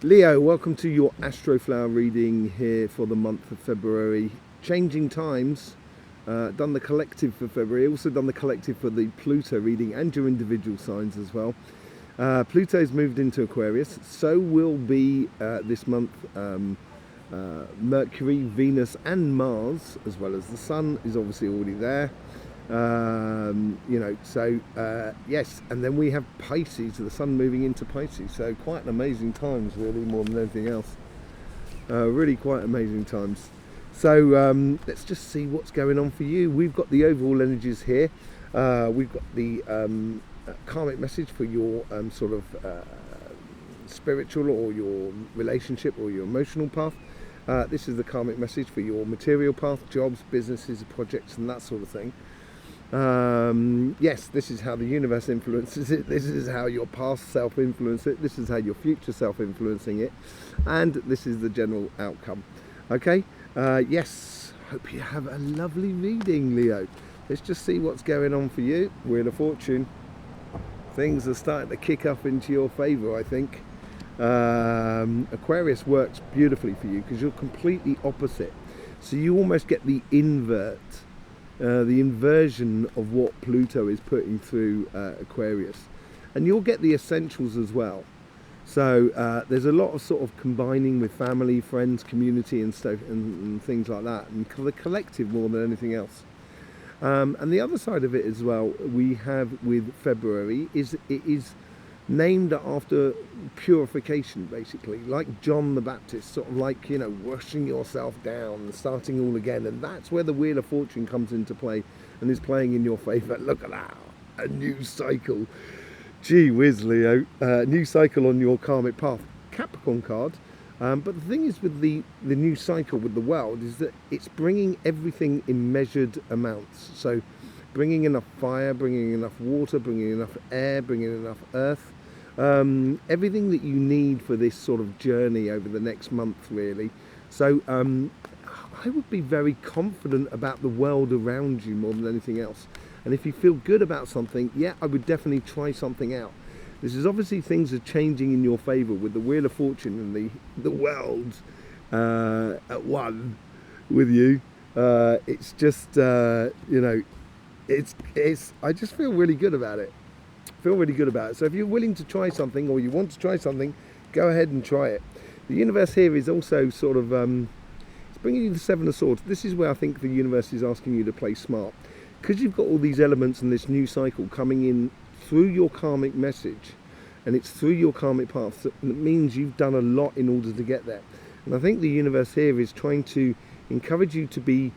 Leo, welcome to your Astroflower reading here for the month of February. Changing times, done the collective for February, also done the collective for the Pluto reading and your individual signs as well. Pluto's moved into Aquarius, so will be this month Mercury, Venus and Mars, as well as the Sun is obviously already there. Yes, and then we have Pisces, the Sun moving into Pisces, so quite an amazing times, really, more than anything else. Really quite amazing times. So let's just see what's going on for you. We've got the overall energies here. We've got the karmic message for your spiritual or your relationship or your emotional path. This is the karmic message for your material path, jobs, businesses, projects and that sort of thing. Yes, this is how the universe influences it, this is how your past self influences it, this is how your future self influencing it, and this is the general outcome. Okay, yes, hope you have a lovely reading, Leo. Let's just see what's going on for you. Wheel of Fortune. Things are starting to kick up into your favour, I think. Aquarius works beautifully for you because you're completely opposite. So you almost get the inversion of what Pluto is putting through Aquarius. And you'll get the essentials as well. So there's a lot of sort of combining with family, friends, community and stuff and things like that. And the collective more than anything else. And the other side of it as well, we have with February, it is named after purification, basically, like John the Baptist, sort of like, you know, washing yourself down and starting all again. And that's where the Wheel of Fortune comes into play and is playing in your favour. Look at that, a new cycle. Gee whiz, Leo, new cycle on your karmic path. Capricorn card. But the thing is with the new cycle with the world is that it's bringing everything in measured amounts. So bringing enough fire, bringing enough water, bringing enough air, bringing enough earth. Everything that you need for this sort of journey over the next month, really. So I would be very confident about the world around you more than anything else. And if you feel good about something, yeah, I would definitely try something out. This is obviously things are changing in your favour with the Wheel of Fortune and the world at one with you. It's just, I just feel really good about it. So if you're willing to try something or you want to try something, go ahead and try it. The universe here is also sort of, it's bringing you the Seven of Swords. This is where I think the universe is asking you to play smart. Because you've got all these elements in this new cycle coming in through your karmic message, and it's through your karmic path, that means you've done a lot in order to get there. And I think the universe here is trying to encourage you to be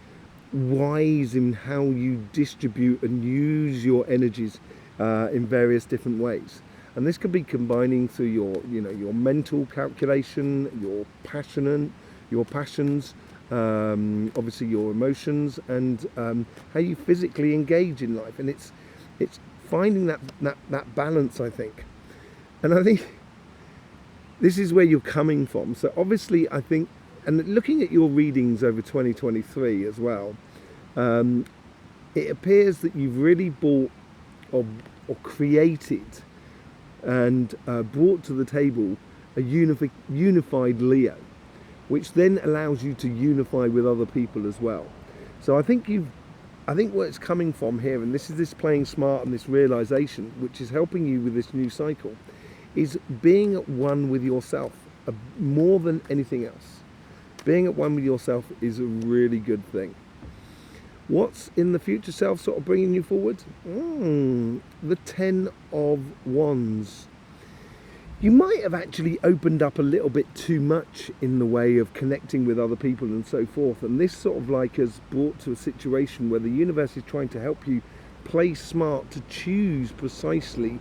wise in how you distribute and use your energies in various different ways. And this could be combining through your mental calculation, your passions, obviously your emotions, and how you physically engage in life. And it's finding that balance, I think. And I think this is where you're coming from. So obviously I think, and looking at your readings over 2023 as well, it appears that you've really bought or created and brought to the table a unified Leo, which then allows you to unify with other people as well. So I think where it's coming from here, and this is this playing smart and this realization, which is helping you with this new cycle, is being at one with yourself more than anything else. Being at one with yourself is a really good thing. What's in the future self sort of bringing you forward? The 10 of Wands. You might have actually opened up a little bit too much in the way of connecting with other people and so forth. And this sort of like has brought to a situation where the universe is trying to help you play smart to choose precisely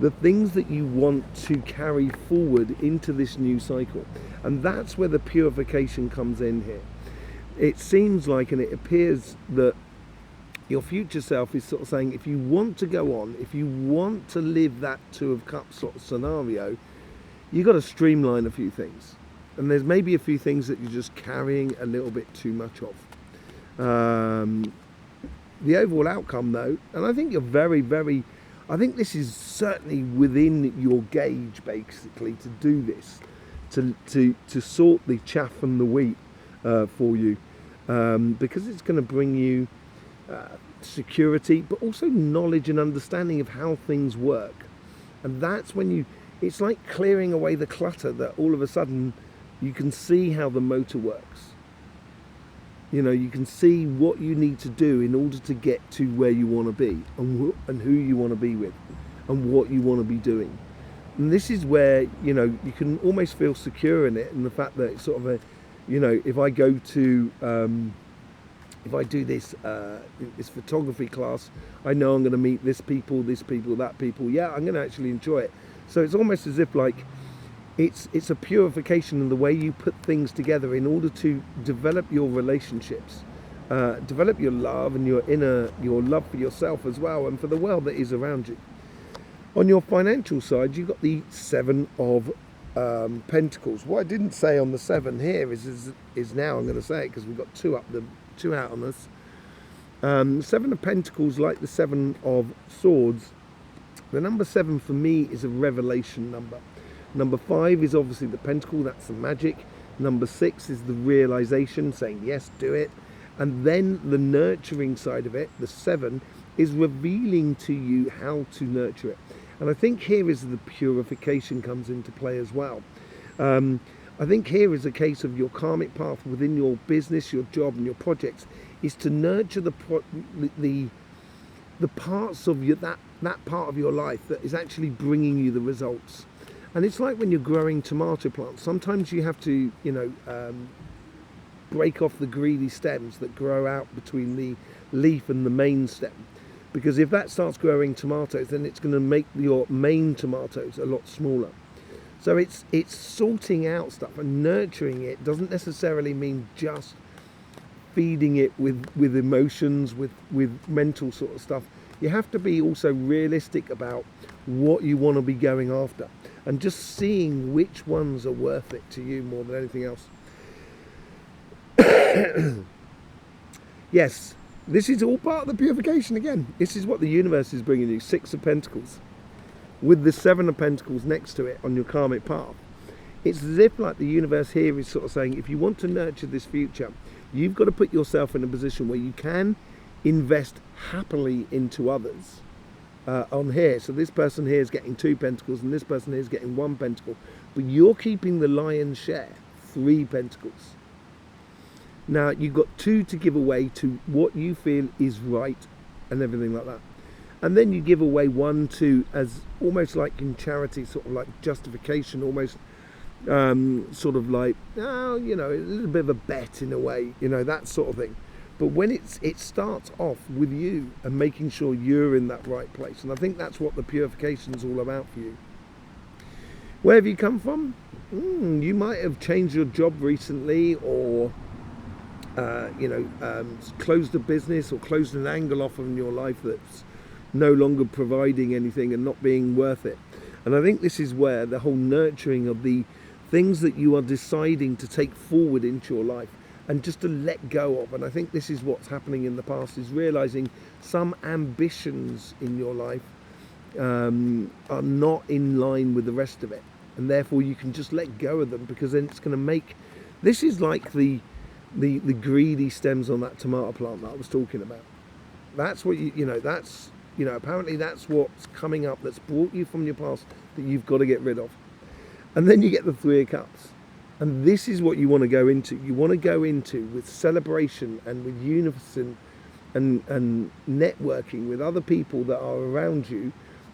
the things that you want to carry forward into this new cycle. And that's where the purification comes in here. It seems like, and it appears that your future self is sort of saying, if you want to go on, if you want to live that Two of Cups sort of scenario, you've got to streamline a few things. And there's maybe a few things that you're just carrying a little bit too much of. The overall outcome though, and I think you're very, very, I think this is certainly within your gauge basically to do this, to sort the chaff from the wheat for you, because it's going to bring you security, but also knowledge and understanding of how things work. And that's when it's like clearing away the clutter, that all of a sudden you can see how the motor works. You can see what you need to do in order to get to where you want to be, and who you want to be with, and what you want to be doing. And this is where, you can almost feel secure in it, and the fact that it's sort of if I go to, if I do this photography class, I know I'm going to meet this people, that people. Yeah, I'm going to actually enjoy it. So it's almost as if like it's a purification in the way you put things together in order to develop your relationships, develop your love and your love for yourself as well, and for the world that is around you. On your financial side, you've got the Seven of Pentacles. What I didn't say on the 7 here is now I'm going to say it, because we've got two out on us. 7 of Pentacles, like the 7 of Swords. The number 7 for me is a revelation number. Number 5 is obviously the Pentacle, that's the magic. Number 6 is the realization, saying yes, do it. And then the nurturing side of it, the 7, is revealing to you how to nurture it. And I think here is the purification comes into play as well. I think here is a case of your karmic path within your business, your job and your projects, is to nurture the parts of that part of your life that is actually bringing you the results. And it's like when you're growing tomato plants, sometimes you have to, break off the greedy stems that grow out between the leaf and the main stem. Because if that starts growing tomatoes, then it's going to make your main tomatoes a lot smaller. So it's sorting out stuff, and nurturing it doesn't necessarily mean just feeding it with emotions, with mental sort of stuff. You have to be also realistic about what you want to be going after, and just seeing which ones are worth it to you more than anything else. Yes, this is all part of the purification again. This is what the universe is bringing you. 6 of Pentacles with the 7 of Pentacles next to it on your karmic path. It's as if like the universe here is sort of saying, if you want to nurture this future, you've got to put yourself in a position where you can invest happily into others. On here, so this person here is getting 2 pentacles and this person here is getting 1 pentacle, but you're keeping the lion's share, 3 pentacles. Now you've got 2 to give away to what you feel is right and everything like that, and then you give away 1 to, as almost like in charity, sort of like justification, almost sort of like a little bit of a bet in a way, that sort of thing. But when it starts off with you and making sure you're in that right place. And I think that's what the purification is all about for you. Where have you come from? You might have changed your job recently, or closed a business, or closed an angle off in your life that's no longer providing anything and not being worth it. And I think this is where the whole nurturing of the things that you are deciding to take forward into your life, and just to let go of. And I think this is what's happening in the past, is realizing some ambitions in your life are not in line with the rest of it, and therefore you can just let go of them, because then it's going to make, this is like the greedy stems on that tomato plant that I was talking about. That's what apparently that's what's coming up, that's brought you from your past, that you've got to get rid of. And then you get the 3 of Cups. And this is what you want to go into. You want to go into with celebration and with unison and networking with other people that are around you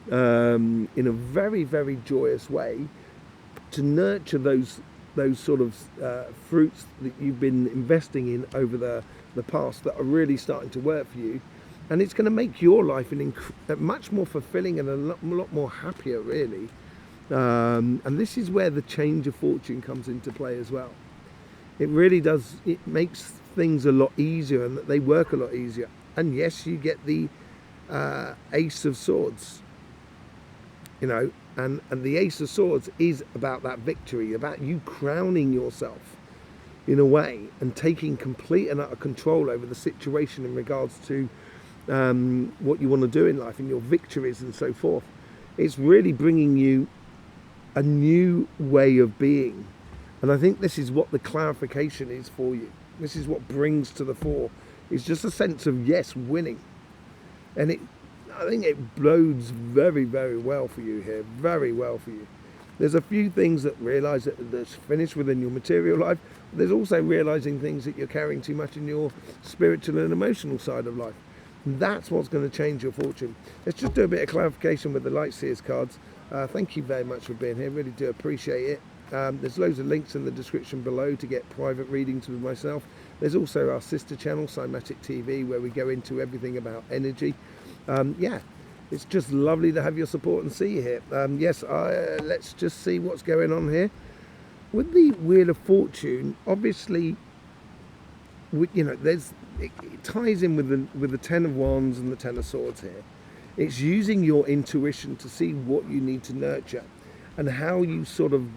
in a very, very joyous way, to nurture those sort of fruits that you've been investing in over the past, that are really starting to work for you. And it's going to make your life much more fulfilling and a lot more happier, really. And this is where the change of fortune comes into play as well. It really does. It makes things a lot easier, and that they work a lot easier. And yes, you get the Ace of Swords, and the Ace of Swords is about that victory, about you crowning yourself in a way, and taking complete and utter control over the situation in regards to what you want to do in life and your victories and so forth. It's really bringing you a new way of being, And I think this is what the clarification is for you. This is what brings to the fore. It's just a sense of, yes, winning. And I think it bodes very, very well for you here. Very well for you. There's a few things that realise that's finished within your material life. But there's also realising things that you're carrying too much in your spiritual and emotional side of life. And that's what's going to change your fortune. Let's just do a bit of clarification with the Light Seers cards. Thank you very much for being here. Really do appreciate it. There's loads of links in the description below to get private readings with myself. There's also our sister channel, Cymatic TV, where we go into everything about energy. Yeah, it's just lovely to have your support and see you here. Yes, let's just see what's going on here. With the Wheel of Fortune, obviously, you know, it ties in with the Ten of Wands and the Ten of Swords here. It's using your intuition to see what you need to nurture and how you sort of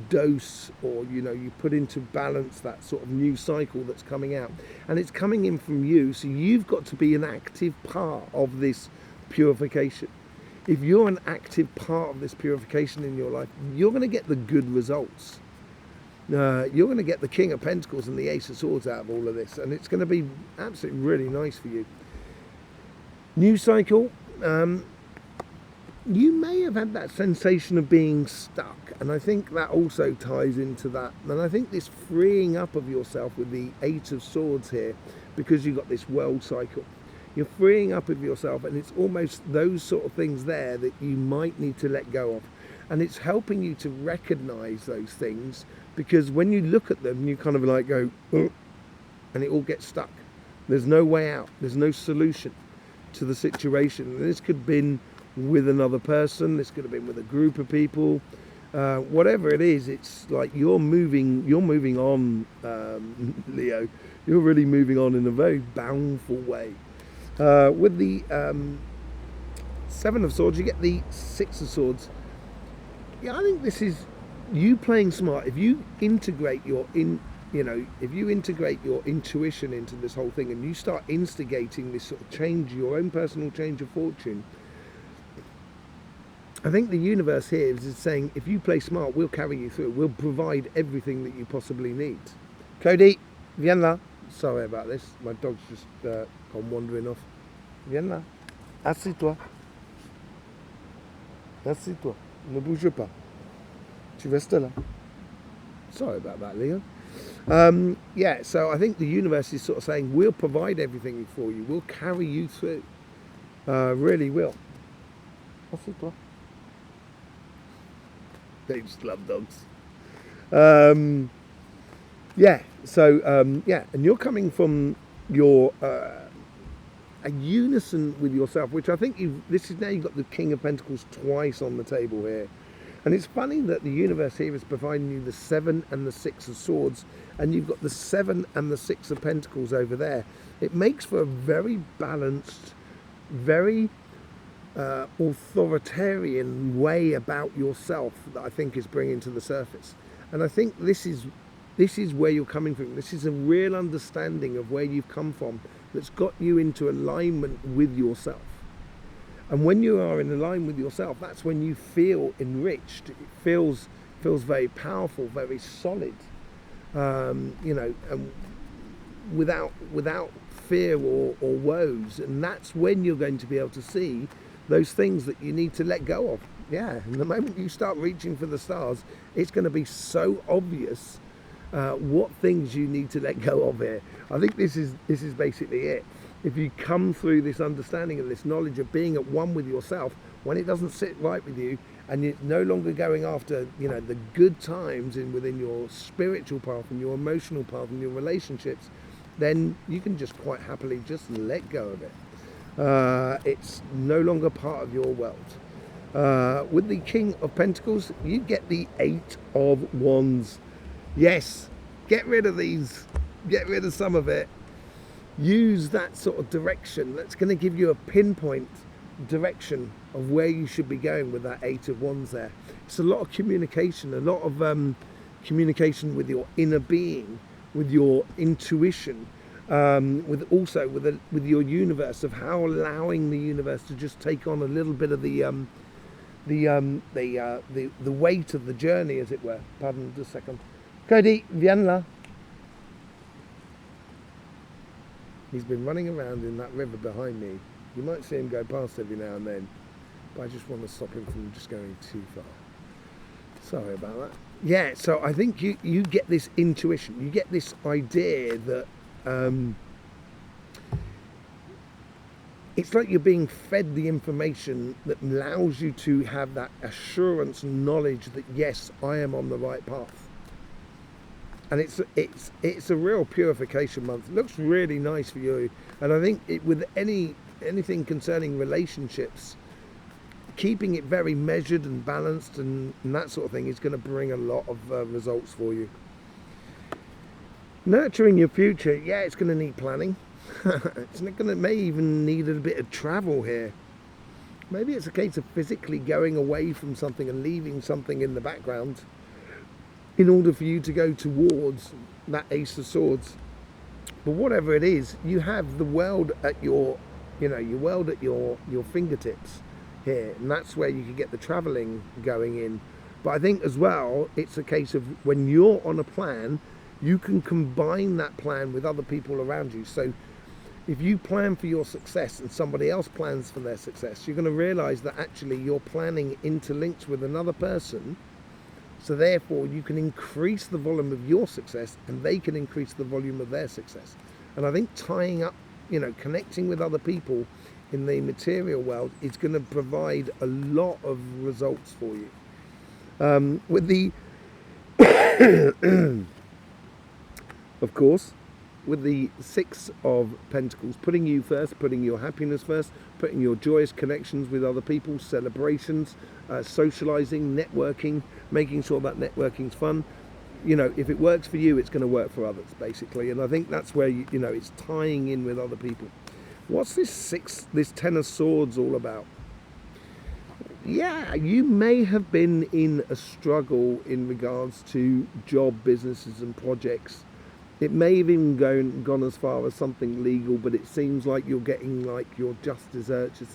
dose, or you know, you put into balance that sort of new cycle that's coming out, and it's coming in from you, so you've got to be an active part of this purification. If you're an active part of this purification in your life, you're going to get the good results. You're going to get the King of Pentacles and the Ace of Swords out of all of this, and it's going to be absolutely really nice for you. New cycle. You may have had that sensation of being stuck, and I think that also ties into that. And I think this freeing up of yourself with the Eight of Swords here, because you've got this world cycle, you're freeing up of yourself, and it's almost those sort of things there that you might need to let go of. And it's helping you to recognize those things, because when you look at them, you kind of like go, oh, and it all gets stuck. There's no way out. There's no solution to the situation. And this could have been with another person, this could have been with a group of people, whatever it is. It's like you're moving on, Leo. You're really moving on in a very bountiful way. With the Seven of Swords, you get the Six of Swords. Yeah, I think this is you playing smart. If you integrate if you integrate your intuition into this whole thing, and you start instigating this sort of change, your own personal change of fortune, I think the universe here is saying, if you play smart, we'll carry you through. We'll provide everything that you possibly need. Cody, viens là. Sorry about this. My dog's just gone wandering off. Viens là. Assis-toi. Assis-toi. Ne bouge pas. Tu restes là. Sorry about that, Leo. Yeah, so I think the universe is sort of saying, we'll provide everything for you. We'll carry you through. Really will. Assis-toi. They just love dogs. Yeah, so yeah, and you're coming from your a unison with yourself, which I think this is now you've got the King of Pentacles twice on the table here. And it's funny that the universe here is providing you the Seven and the Six of Swords, and you've got the Seven and the Six of Pentacles over there. It makes for a very balanced, very authoritarian way about yourself that I think is bringing to the surface. And I think this is where you're coming from. This is a real understanding of where you've come from that's got you into alignment with yourself. And when you are in alignment with yourself, that's when you feel enriched. It feels very powerful, very solid, you know, and without fear or woes. And that's when you're going to be able to see those things that you need to let go of. Yeah, and the moment you start reaching for the stars, it's going to be so obvious what things you need to let go of here. I think this is basically it. If you come through this understanding and this knowledge of being at one with yourself, when it doesn't sit right with you, and you're no longer going after, you know, the good times within your spiritual path and your emotional path and your relationships, then you can just quite happily just let go of it. It's no longer part of your world. With the King of Pentacles, you get the Eight of Wands. Yes, get rid of these. Get rid of some of it. Use that sort of direction. That's going to give you a pinpoint direction of where you should be going with that Eight of Wands there. It's a lot of communication, a lot of communication with your inner being, with your intuition, with your universe, of how allowing the universe to just take on a little bit of the the weight of the journey, as it were. Pardon just a second. Cody, viens là. He's been running around in that river behind me. You might see him go past every now and then, but I just want to stop him from just going too far. Sorry about that. Yeah, so I think you get this intuition, you get this idea that it's like you're being fed the information that allows you to have that assurance and knowledge that yes, I am on the right path. And it's a real purification month. It looks really nice for you, and I think with anything concerning relationships, keeping it very measured and balanced and that sort of thing is going to bring a lot of results for you. Nurturing your future, yeah, it's going to need planning. May even need a bit of travel here. Maybe it's a case of physically going away from something and leaving something in the background in order for you to go towards that Ace of Swords. But whatever it is, you have the world at your fingertips here, and that's where you can get the traveling going in. But I think as well, it's a case of when you're on a plan, you can combine that plan with other people around you. So if you plan for your success and somebody else plans for their success, you're going to realize that actually your planning interlinks with another person. So therefore you can increase the volume of your success and they can increase the volume of their success. And I think tying up, connecting with other people in the material world is going to provide a lot of results for you. With the, of course, with the Six of Pentacles, putting you first, putting your happiness first, putting your joyous connections with other people, celebrations, socializing, networking, making sure that networking's fun. If it works for you, it's going to work for others, basically. And I think that's where it's tying in with other people. What's this Ten of Swords all about? Yeah, you may have been in a struggle in regards to job, businesses and projects. It may have even gone as far as something legal, but it seems like you're getting like your just desserts. It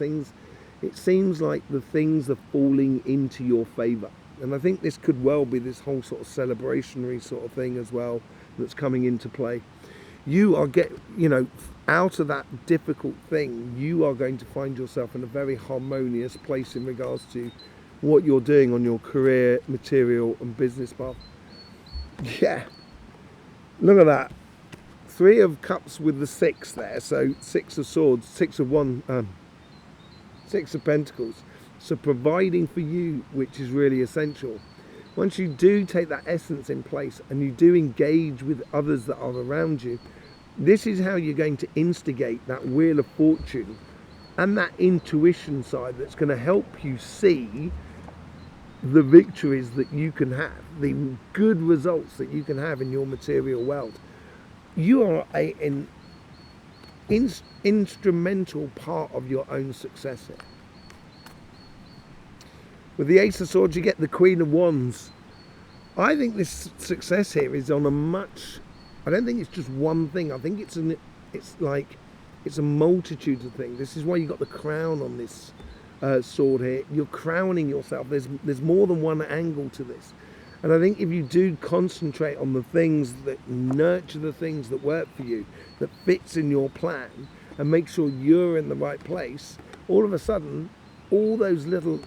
seems like the things are falling into your favour. And I think this could well be this whole sort of celebrationary sort of thing as well that's coming into play. You are out of that difficult thing, you are going to find yourself in a very harmonious place in regards to what you're doing on your career, material and business path. Yeah. Look at that. Three of Cups with the Six there. So Six of Swords, Six of Pentacles. So providing for you, which is really essential. Once you do take that essence in place and you do engage with others that are around you, this is how you're going to instigate that Wheel of Fortune and that intuition side that's going to help you see the victories that you can have, the good results that you can have in your material world. You are an instrumental part of your own success here. With the Ace of Swords, you get the Queen of Wands. I think this success here is on a much... I don't think it's just one thing. I think it's a multitude of things. This is why you got the crown on this sword here. You're crowning yourself. There's more than one angle to this. And I think if you do concentrate on the things that nurture the things that work for you, that fits in your plan, and make sure you're in the right place, all of a sudden, all those little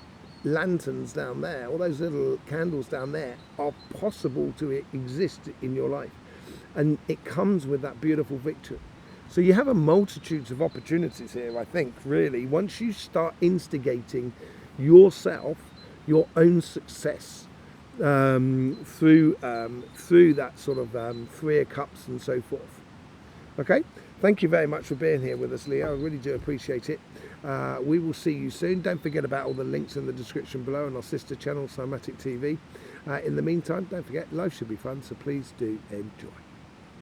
lanterns down there, all those little candles down there are possible to exist in your life. And it comes with that beautiful victory. So you have a multitude of opportunities here, I think, really. Once you start instigating yourself, your own success, through that sort of Three of Cups and so forth. Okay? Thank you very much for being here with us, Leo. I really do appreciate it. We will see you soon. Don't forget about all the links in the description below and our sister channel, Cymatic TV. In the meantime, don't forget, life should be fun, so please do enjoy.